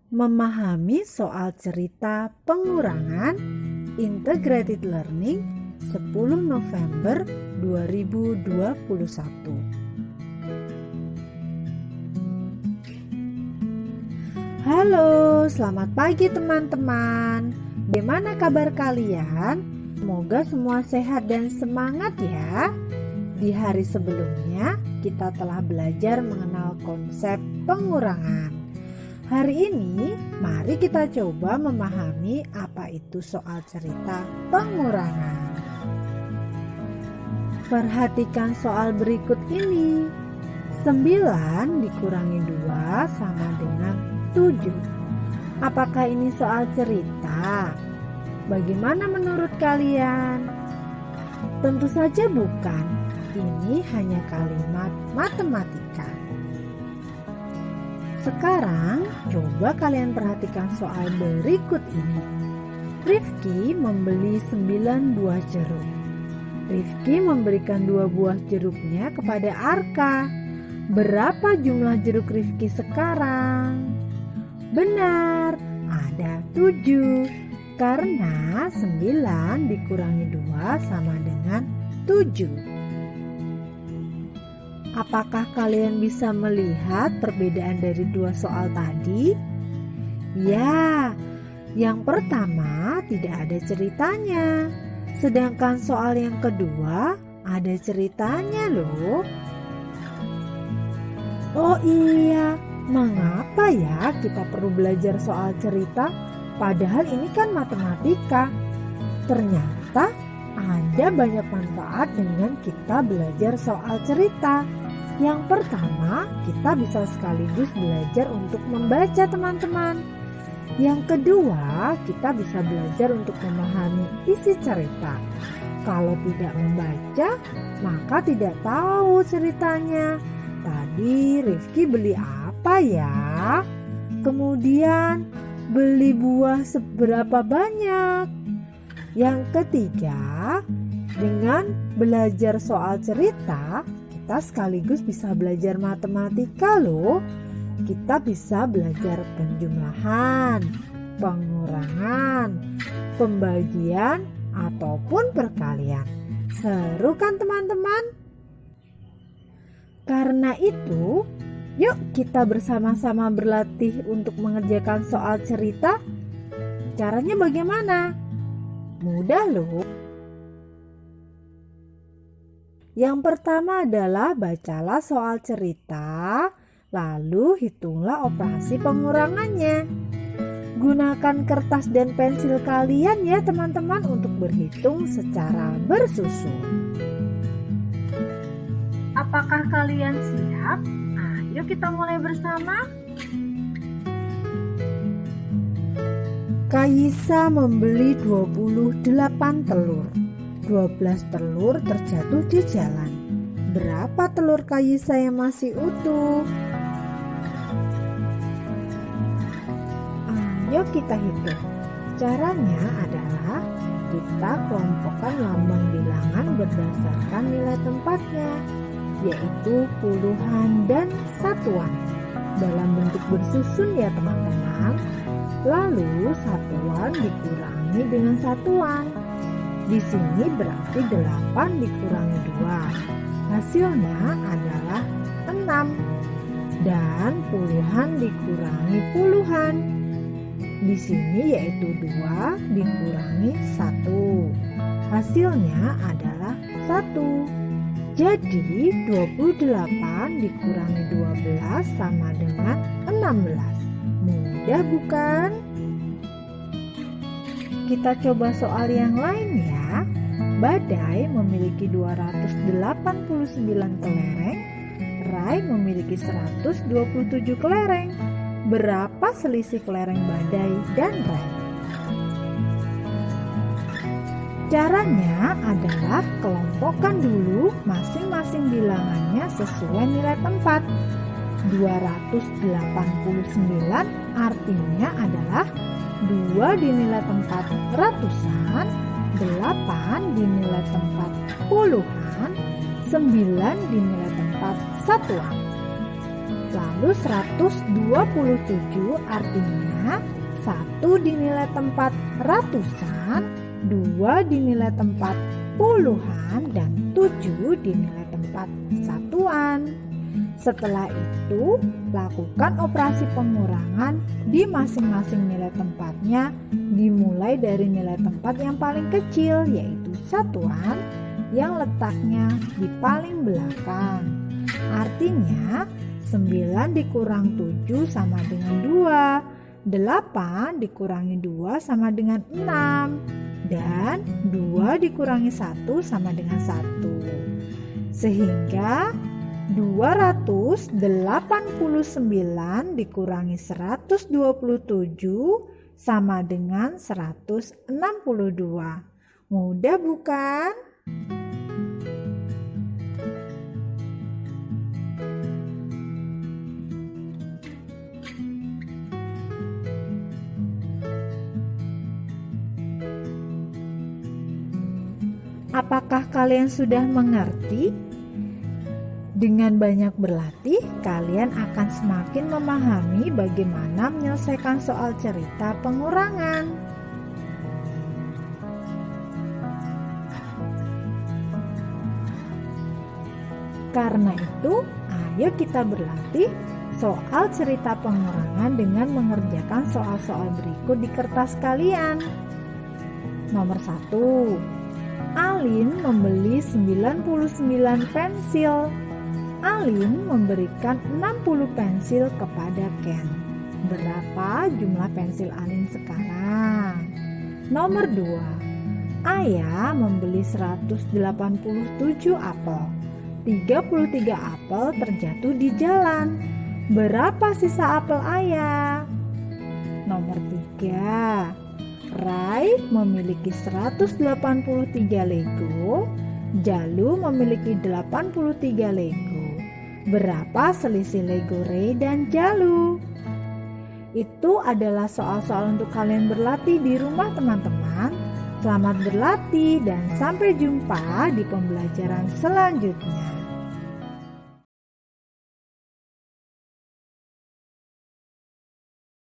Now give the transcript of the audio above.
Memahami soal cerita pengurangan Integrated Learning 10 November 2021. Halo, selamat pagi teman-teman. Bagaimana kabar kalian? Semoga semua sehat dan semangat ya. Di hari sebelumnya kita telah belajar mengenal konsep pengurangan. Hari ini, mari kita coba memahami apa itu soal cerita pengurangan. Perhatikan soal berikut ini. 9 dikurangi 2 sama dengan 7. Apakah ini soal cerita? Bagaimana menurut kalian? Tentu saja bukan. Ini hanya kalimat matematika. Sekarang, coba kalian perhatikan soal berikut ini. Rifki membeli 9 buah jeruk. Rifki memberikan 2 buah jeruknya kepada Arka. Berapa jumlah jeruk Rifki sekarang? Benar, ada 7. Karena 9 dikurangi 2 sama dengan 7. Apakah kalian bisa melihat perbedaan dari dua soal tadi? Ya, yang pertama tidak ada ceritanya. Sedangkan soal yang kedua ada ceritanya loh. Oh iya, mengapa ya kita perlu belajar soal cerita? Padahal ini kan matematika. Ternyata ada banyak manfaat dengan kita belajar soal cerita. Yang pertama, kita bisa sekaligus belajar untuk membaca teman-teman. Yang kedua, kita bisa belajar untuk memahami isi cerita. Kalau tidak membaca, maka tidak tahu ceritanya. Tadi Rifki beli apa ya? Kemudian beli buah seberapa banyak? Yang ketiga, dengan belajar soal cerita, kita sekaligus bisa belajar matematika loh. Kita bisa belajar penjumlahan, pengurangan, pembagian, ataupun perkalian. Seru kan teman-teman? Karena itu, yuk kita bersama-sama berlatih untuk mengerjakan soal cerita. Caranya bagaimana? Mudah loh. Yang pertama adalah bacalah soal cerita, lalu hitunglah operasi pengurangannya. Gunakan kertas dan pensil kalian ya teman-teman untuk berhitung secara bersusun. Apakah kalian siap? Ayo kita mulai bersama. Kaisa membeli 28 telur. 12 telur terjatuh di jalan. Berapa telur Kaisa yang masih utuh? Ayo kita hitung. Caranya adalah kita kelompokkan lambang bilangan berdasarkan nilai tempatnya, yaitu puluhan dan satuan. Dalam bentuk bersusun ya teman-teman. Lalu satuan dikurangi dengan satuan. Di sini berarti 8 dikurangi 2. Hasilnya adalah 6. Dan puluhan dikurangi puluhan. Di sini yaitu 2 dikurangi 1. Hasilnya adalah 1. Jadi 28 dikurangi 12 sama dengan 16. Mudah bukan? Kita coba soal yang lain ya. Badai memiliki 289 kelereng, Rai memiliki 127 kelereng. Berapa selisih kelereng Badai dan Rai? Caranya adalah kelompokkan dulu masing-masing bilangannya sesuai nilai tempat. 289 artinya adalah 2 di nilai tempat ratusan, 8 di nilai tempat puluhan, 9 di nilai tempat satuan. Lalu 127 artinya 1 dinilai tempat ratusan, 2 dinilai tempat puluhan, dan 7 dinilai tempat satuan. Setelah itu, lakukan operasi pengurangan di masing-masing nilai tempatnya, dimulai dari nilai tempat yang paling kecil, yaitu satuan, yang letaknya di paling belakang. Artinya 9 dikurang 7 sama dengan 2, 8 dikurangi 2 sama dengan 6, dan 2 dikurangi 1 sama dengan 1. Sehingga 289 dikurangi 127 sama dengan 162. Mudah bukan? Apakah kalian sudah mengerti? Dengan banyak berlatih, kalian akan semakin memahami bagaimana menyelesaikan soal cerita pengurangan. Karena itu, ayo kita berlatih soal cerita pengurangan dengan mengerjakan soal-soal berikut di kertas kalian. Nomor 1. Alin membeli 99 pensil. Alin memberikan 60 pensil kepada Ken. Berapa jumlah pensil Alin sekarang? Nomor 2. Ayah membeli 187 apel. 33 apel terjatuh di jalan. Berapa sisa apel ayah? Nomor 3. Rai memiliki 183 Lego. Jalu memiliki 83 Lego. Berapa selisih Lego Ray dan Jalu? Itu adalah soal-soal untuk kalian berlatih di rumah teman-teman. Selamat berlatih dan sampai jumpa di pembelajaran selanjutnya.